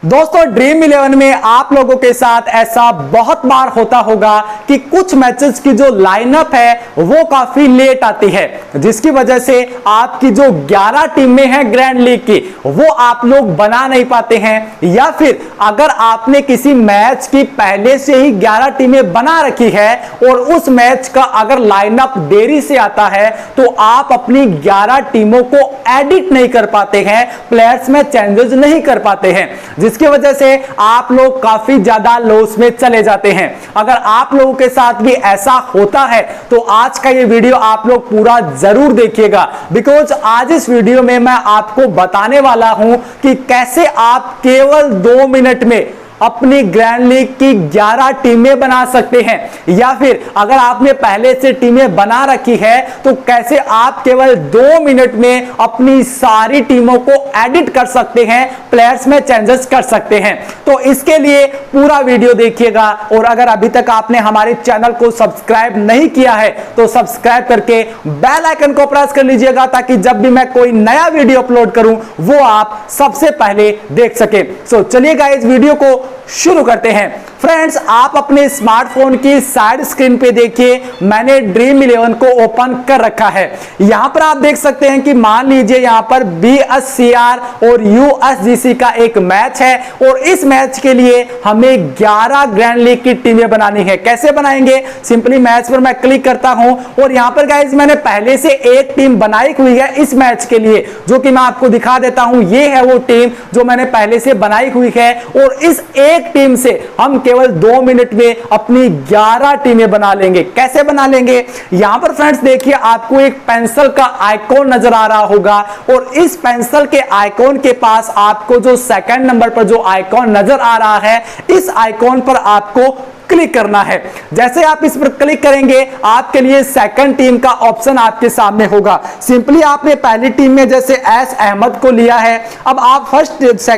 दोस्तों ड्रीम 11 में आप लोगों के साथ ऐसा बहुत बार होता होगा कि कुछ मैचेस की जो लाइनअप है वो काफी लेट आती है, जिसकी वजह से आपकी जो 11 टीमें हैं ग्रैंड लीग की वो आप लोग बना नहीं पाते हैं, या फिर अगर आपने किसी मैच की पहले से ही 11 टीमें बना रखी है और उस मैच का अगर लाइनअप देरी से आता है तो आप अपनी 11 टीमों को एडिट नहीं कर पाते हैं, प्लेयर्स में चेंजेस नहीं कर पाते हैं, जिसकी वजह से आप लोग काफी ज्यादा लॉस में चले जाते हैं। अगर आप लोगों के साथ भी ऐसा होता है तो आज का ये वीडियो आप लोग पूरा जरूर देखिएगा, बिकॉज आज इस वीडियो में मैं आपको बताने वाला हूं कि कैसे आप केवल 2 मिनट में अपनी ग्रैंड लीग की 11 टीमें बना सकते हैं, या फिर अगर आपने पहले से टीमें बना रखी है तो कैसे आप केवल 2 मिनट में अपनी सारी टीमों को एडिट कर सकते हैं, प्लेयर्स में चेंजेस कर सकते हैं। तो इसके लिए पूरा वीडियो देखिएगा, और अगर अभी तक आपने हमारे चैनल को सब्सक्राइब नहीं किया है तो सब्सक्राइब करके बेल आइकन को प्रेस कर लीजिएगा, ताकि जब भी मैं कोई नया वीडियो अपलोड करूं वो आप सबसे पहले देख सके। सो चलिए गाइस वीडियो को शुरू करते हैं। फ्रेंड्स, आप अपने स्मार्टफोन की साइड स्क्रीन पे देखिए, मैंने ड्रीम 11 को ओपन कर रखा है। यहां पर आप देख सकते हैं कि मान लीजिए यहां पर BSCR और USGC का एक मैच है, और इस मैच के लिए हमें 11 ग्रैंड लीग की टीमें बनानी है। कैसे बनाएंगे? सिंपली मैच पर मैं क्लिक करता हूं और यहां पर गाइस मैंने पहले से एक टीम बनाई हुई है इस मैच के लिए, जो कि मैं आपको दिखा देता हूं। ये है वो टीम जो मैंने पहले से बनाई हुई है, और इस एक टीम से हम केवल 2 मिनट में अपनी 11 टीमें बना लेंगे। कैसे बना लेंगे? यहां पर फ्रेंड्स देखिए, आपको एक पेंसिल का आइकॉन नजर आ रहा होगा, और इस पेंसिल के आइकॉन के पास आपको जो सेकंड नंबर पर जो आइकॉन नजर आ रहा है, इस आइकॉन पर आपको क्लिक करना है। जैसे आप इस पर क्लिक करेंगे आपके लिए सेकंड टीम का ऑप्शन आपके सामने होगा। सिंपली आपने पहली टीम में जैसे एस अहमद को लिया है, अब आप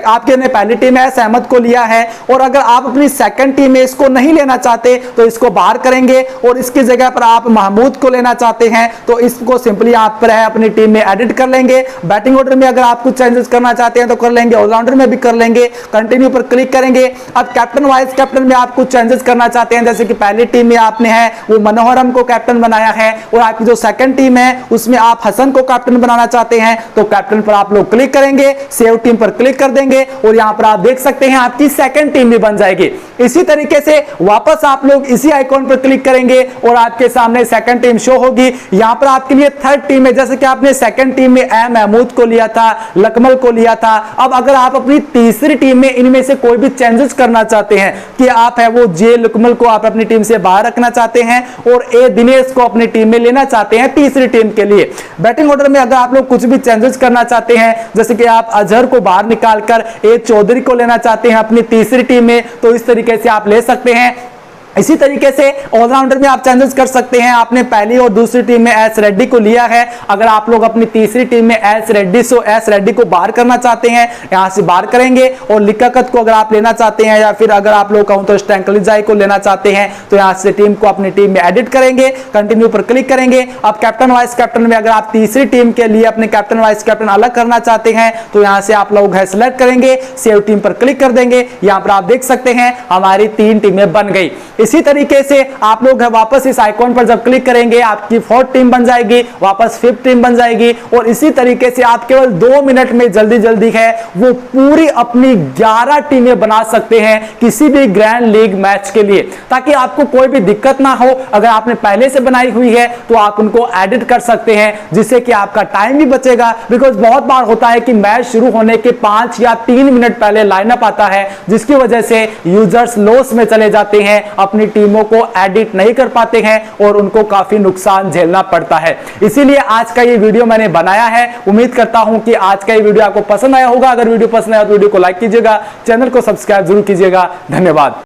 आपके ने पहली टीम एस अहमद को लिया है, और अगर आप अपनी सेकंड टीम में इसको नहीं लेना चाहते तो इसको बाहर करेंगे, और इसकी जगह पर आप महमूद को लेना चाहते हैं तो इसको सिंपली आप पर है अपनी टीम में एडिट कर लेंगे। बैटिंग ऑर्डर में अगर आप कुछ चेंजेस करना चाहते हैं तो कर लेंगे, ऑलराउंडर में भी कर लेंगे। कंटिन्यू पर क्लिक करेंगे। अब कैप्टन वाइस कैप्टन में आप कुछ चेंजेस करना चाहते हैं, जैसे कि पहली टीम में आपने है वो मनोहरम को कैप्टन बनाया है, और आपकी जो सेकंड टीम है उसमें आप हसन को कैप्टन बनाना चाहते हैं, तो कैप्टन पर आप लोग क्लिक करेंगे, सेव टीम पर क्लिक कर देंगे, और यहां पर आप देख सकते हैं आपकी सेकंड टीम भी बन जाएगी। इसी तरीके से वापस आप लोग इसी आइकॉन पर क्लिक करेंगे और आपके सामने सेकंड टीम शो होगी। यहां पर आपके लिए थर्ड टीम है, जैसे कि आपने सेकंड टीम में एम महमूद को लिया था, लकमल को लिया था। अब अगर आप अपनी तीसरी टीम में इनमें से कोई भी चेंजेस करना चाहते हैं कि आप है वो जे लकमल को आप अपनी टीम से बाहर रखना चाहते हैं और ए दिनेश को अपनी टीम में लेना चाहते हैं तीसरी टीम के लिए। बैटिंग ऑर्डर में अगर आप लोग कुछ भी चेंजेस करना चाहते हैं, जैसे कि आप अजहर को बाहर निकालकर ए चौधरी को लेना चाहते हैं अपनी तीसरी टीम में, तो इस तरीके से आप ले सकते हैं। इसी तरीके से ऑलराउंडर में आप चेंजेस कर सकते हैं। आपने पहली और दूसरी टीम में एस रेड्डी को लिया है, अगर आप लोग अपनी तीसरी टीम में एस रेड्डी को बाहर करना चाहते हैं, यहां से बाहर करेंगे, और लिक्काकत को अगर आप लेना चाहते हैं, या फिर अगर आप लोग कहूं तो स्टैंकलिजाई को लेना चाहते हैं, तो यहां से टीम को अपनी टीम में एडिट करेंगे, कंटिन्यू पर क्लिक करेंगे। अब कैप्टन वाइस कैप्टन में अगर आप तीसरी टीम के लिए अपने कैप्टन वाइस कैप्टन अलग करना चाहते हैं तो यहां से आप लोग सेलेक्ट करेंगे, सेव टीम पर क्लिक कर देंगे। यहां पर आप देख सकते हैं हमारी 3 टीमें बन गई। इसी तरीके से आप लोग वापस इस आइकॉन पर जब क्लिक करेंगे आपकी 4th टीम बन जाएगी, वापस 5th टीम बन जाएगी, और इसी तरीके से आप केवल 2 मिनट में जल्दी है वो पूरी अपनी 11 टीमें बना सकते हैं किसी भी ग्रैंड लीग मैच के लिए, ताकि आपको कोई भी दिक्कत ना हो। अगर आपने पहले से बनाई हुई है तो आप उनको एडिट कर सकते हैं, जिससे कि आपका टाइम भी बचेगा, बिकॉज बहुत बार होता है कि मैच शुरू होने के 5 या 3 मिनट पहले लाइनअप आता है, जिसकी वजह से यूजर्स लॉस में चले जाते हैं, अपनी टीमों को एडिट नहीं कर पाते हैं और उनको काफी नुकसान झेलना पड़ता है। इसीलिए आज का ये वीडियो मैंने बनाया है। उम्मीद करता हूं कि आज का ये वीडियो आपको पसंद आया होगा। अगर वीडियो पसंद आया तो वीडियो को लाइक कीजिएगा, चैनल को सब्सक्राइब जरूर कीजिएगा। धन्यवाद।